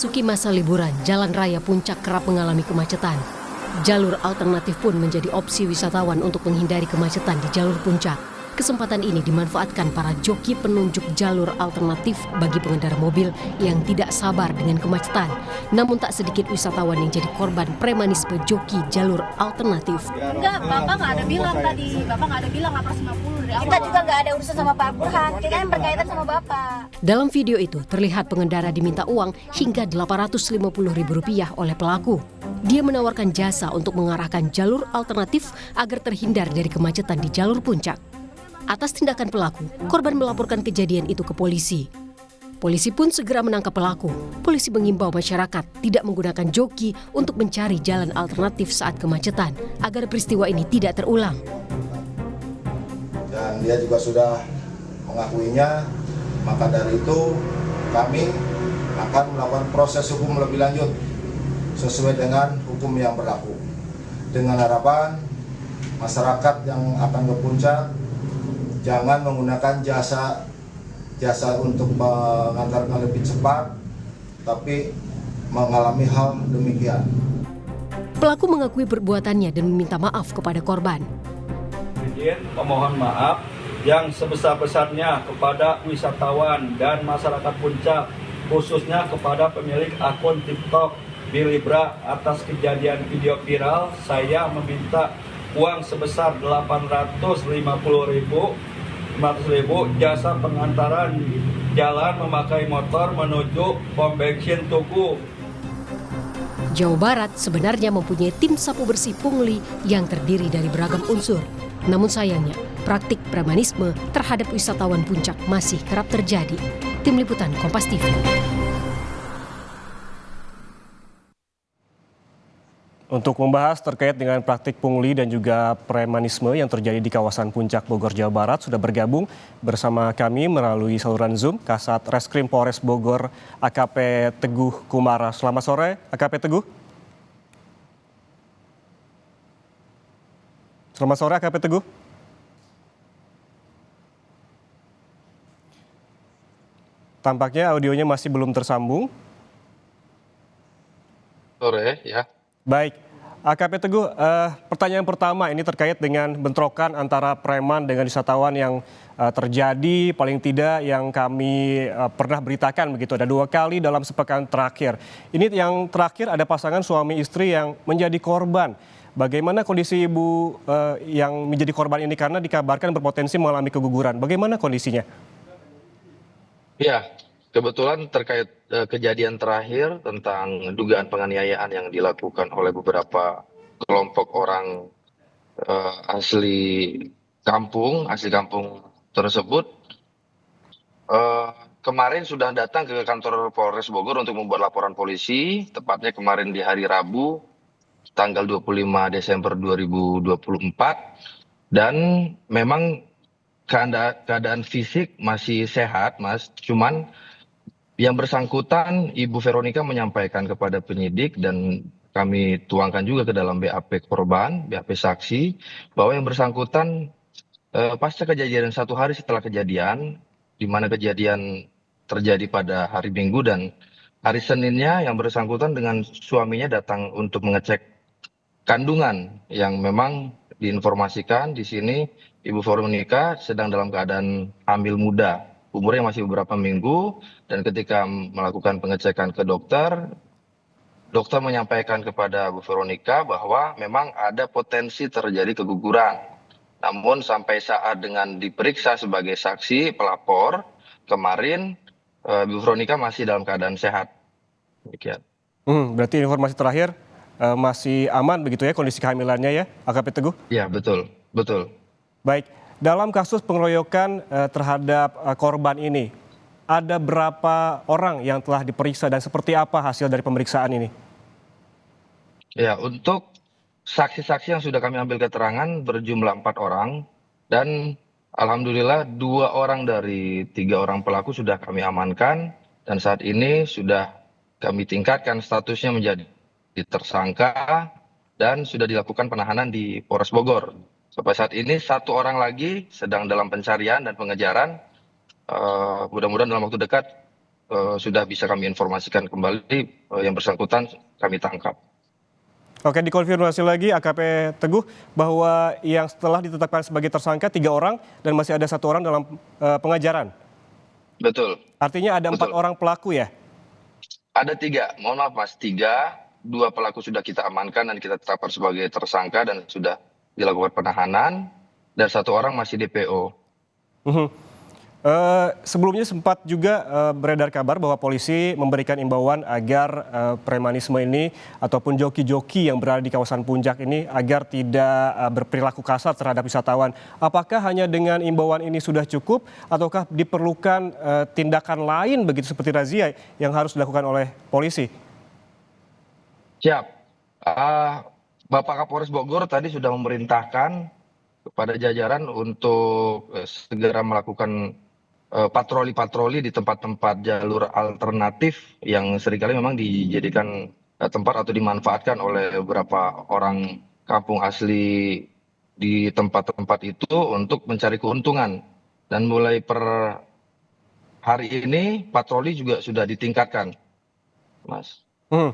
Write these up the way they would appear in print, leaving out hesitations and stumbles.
Memasuki masa liburan, Jalan Raya Puncak kerap mengalami kemacetan. Jalur alternatif pun menjadi opsi wisatawan untuk menghindari kemacetan di jalur puncak. Kesempatan ini dimanfaatkan para joki penunjuk jalur alternatif bagi pengendara mobil yang tidak sabar dengan kemacetan. Namun tak sedikit wisatawan yang jadi korban premanisme joki jalur alternatif. Enggak, Bapak nggak ada bilang tadi. Bapak nggak ada bilang ngapres 50 dari awal. Kita juga nggak ada urusan sama Pak Burhan, kita yang berkaitan sama Bapak. Dalam video itu terlihat pengendara diminta uang hingga Rp850.000 oleh pelaku. Dia menawarkan jasa untuk mengarahkan jalur alternatif agar terhindar dari kemacetan di jalur puncak. Atas tindakan pelaku, korban melaporkan kejadian itu ke polisi. Polisi pun segera menangkap pelaku. Polisi mengimbau masyarakat tidak menggunakan joki untuk mencari jalan alternatif saat kemacetan agar peristiwa ini tidak terulang. Dan dia juga sudah mengakuinya, maka dari itu kami akan melakukan proses hukum lebih lanjut sesuai dengan hukum yang berlaku. Dengan harapan masyarakat yang akan ke puncak jangan menggunakan jasa untuk mengantarkan lebih cepat, tapi mengalami hal demikian. Pelaku mengakui perbuatannya dan meminta maaf kepada korban. Izin memohon maaf yang sebesar-besarnya kepada wisatawan dan masyarakat puncak, khususnya kepada pemilik akun TikTok Billy Bra atas kejadian video viral. Saya meminta uang sebesar Rp850.000 jasa pengantaran jalan memakai motor menuju pom bensin Tugu. Jawa Barat sebenarnya mempunyai tim sapu bersih pungli yang terdiri dari beragam unsur. Namun sayangnya, praktik premanisme terhadap wisatawan puncak masih kerap terjadi. Tim Liputan Kompas TV. Untuk membahas terkait dengan praktik pungli dan juga premanisme yang terjadi di kawasan Puncak Bogor, Jawa Barat, sudah bergabung bersama kami melalui saluran Zoom Kasat Reskrim Polres Bogor AKP Teguh Kumara. Selamat sore AKP Teguh. Selamat sore AKP Teguh. Tampaknya audionya masih belum tersambung. Sore ya. Baik, AKP Teguh, pertanyaan pertama ini terkait dengan bentrokan antara preman dengan wisatawan yang terjadi paling tidak yang kami pernah beritakan begitu. Ada 2 kali dalam sepekan terakhir. Ini yang terakhir ada pasangan suami istri yang menjadi korban. Bagaimana kondisi ibu yang menjadi korban ini karena dikabarkan berpotensi mengalami keguguran. Bagaimana kondisinya? Ya, kebetulan terkait kejadian terakhir tentang dugaan penganiayaan yang dilakukan oleh beberapa kelompok orang asli kampung tersebut, kemarin sudah datang ke kantor Polres Bogor untuk membuat laporan polisi, tepatnya kemarin di hari Rabu, tanggal 25 Desember 2024, dan memang keadaan fisik masih sehat, Mas, cuman yang bersangkutan Ibu Veronica menyampaikan kepada penyidik dan kami tuangkan juga ke dalam BAP korban, BAP saksi, bahwa yang bersangkutan pasca kejadian 1 hari setelah kejadian, di mana kejadian terjadi pada hari Minggu dan hari Seninnya yang bersangkutan dengan suaminya datang untuk mengecek kandungan yang memang diinformasikan di sini Ibu Veronica sedang dalam keadaan hamil muda. Umurnya masih beberapa minggu, dan ketika melakukan pengecekan ke dokter menyampaikan kepada Bu Veronica bahwa memang ada potensi terjadi keguguran. Namun sampai saat dengan diperiksa sebagai saksi pelapor kemarin, Bu Veronica masih dalam keadaan sehat. Demikian. Berarti informasi terakhir masih aman begitu ya kondisi kehamilannya ya, AKP Teguh? Ya, betul. Baik. Dalam kasus pengeroyokan terhadap korban ini, ada berapa orang yang telah diperiksa dan seperti apa hasil dari pemeriksaan ini? Ya, untuk saksi-saksi yang sudah kami ambil keterangan berjumlah 4 orang, dan alhamdulillah 2 orang dari 3 orang pelaku sudah kami amankan, dan saat ini sudah kami tingkatkan statusnya menjadi tersangka dan sudah dilakukan penahanan di Polres Bogor. Sampai saat ini 1 orang lagi sedang dalam pencarian dan pengejaran. Mudah-mudahan dalam waktu dekat sudah bisa kami informasikan kembali yang bersangkutan kami tangkap. Oke, dikonfirmasi lagi AKP Teguh bahwa yang setelah ditetapkan sebagai tersangka 3 orang dan masih ada 1 orang dalam pengajaran. Betul. Artinya ada 4 orang pelaku ya? Ada 3, mohon maaf Mas, 3, 2 pelaku sudah kita amankan dan kita tetapkan sebagai tersangka dan sudah dilakukan penahanan, dan 1 orang masih DPO. Sebelumnya sempat juga beredar kabar bahwa polisi memberikan imbauan agar premanisme ini ataupun joki-joki yang berada di kawasan Puncak ini agar tidak berperilaku kasar terhadap wisatawan. Apakah hanya dengan imbauan ini sudah cukup ataukah diperlukan tindakan lain begitu seperti razia yang harus dilakukan oleh polisi? Siap. Bapak Kapolres Bogor tadi sudah memerintahkan kepada jajaran untuk segera melakukan patroli-patroli di tempat-tempat jalur alternatif yang seringkali memang dijadikan tempat atau dimanfaatkan oleh beberapa orang kampung asli di tempat-tempat itu untuk mencari keuntungan. Dan mulai per hari ini patroli juga sudah ditingkatkan, Mas.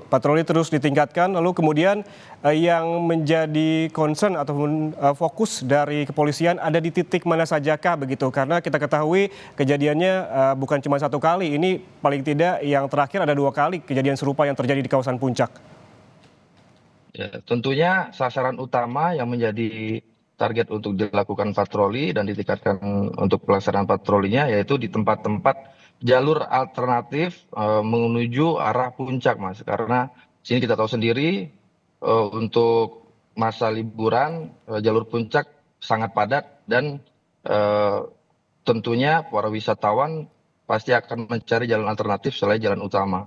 Patroli terus ditingkatkan, lalu kemudian yang menjadi concern ataupun fokus dari kepolisian ada di titik mana sajakah begitu? Karena kita ketahui kejadiannya bukan cuma 1 kali, ini paling tidak yang terakhir ada 2 kali kejadian serupa yang terjadi di kawasan Puncak. Ya, tentunya sasaran utama yang menjadi target untuk dilakukan patroli dan ditingkatkan untuk pelaksanaan patrolinya yaitu di tempat-tempat jalur alternatif menuju arah Puncak, Mas. Karena sini kita tahu sendiri untuk masa liburan jalur Puncak sangat padat dan tentunya para wisatawan pasti akan mencari jalan alternatif selain jalan utama.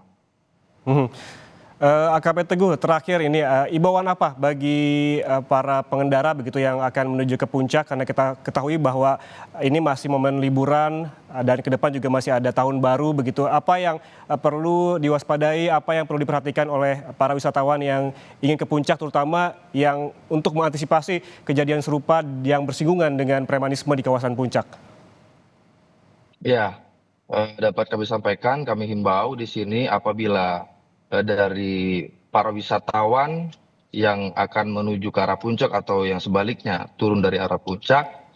AKP Teguh, terakhir ini imbauan apa bagi para pengendara begitu yang akan menuju ke Puncak, karena kita ketahui bahwa ini masih momen liburan dan ke depan juga masih ada tahun baru begitu. Apa yang perlu diwaspadai, apa yang perlu diperhatikan oleh para wisatawan yang ingin ke Puncak, terutama yang untuk mengantisipasi kejadian serupa yang bersinggungan dengan premanisme di kawasan Puncak? Ya, dapat kami sampaikan, kami himbau di sini apabila dari para wisatawan yang akan menuju ke arah Puncak atau yang sebaliknya turun dari arah Puncak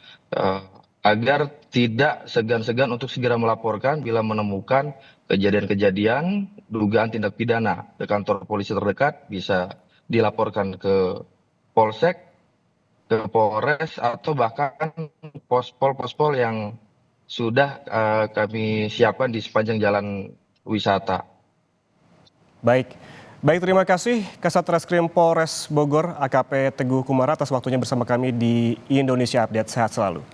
agar tidak segan-segan untuk segera melaporkan bila menemukan kejadian-kejadian dugaan tindak pidana ke kantor polisi terdekat, bisa dilaporkan ke Polsek, ke Polres atau bahkan pospol yang sudah kami siapkan di sepanjang jalan wisata. Baik, terima kasih Kasat Reskrim Polres Bogor AKP Teguh Kumara atas waktunya bersama kami di Indonesia Update. Sehat selalu.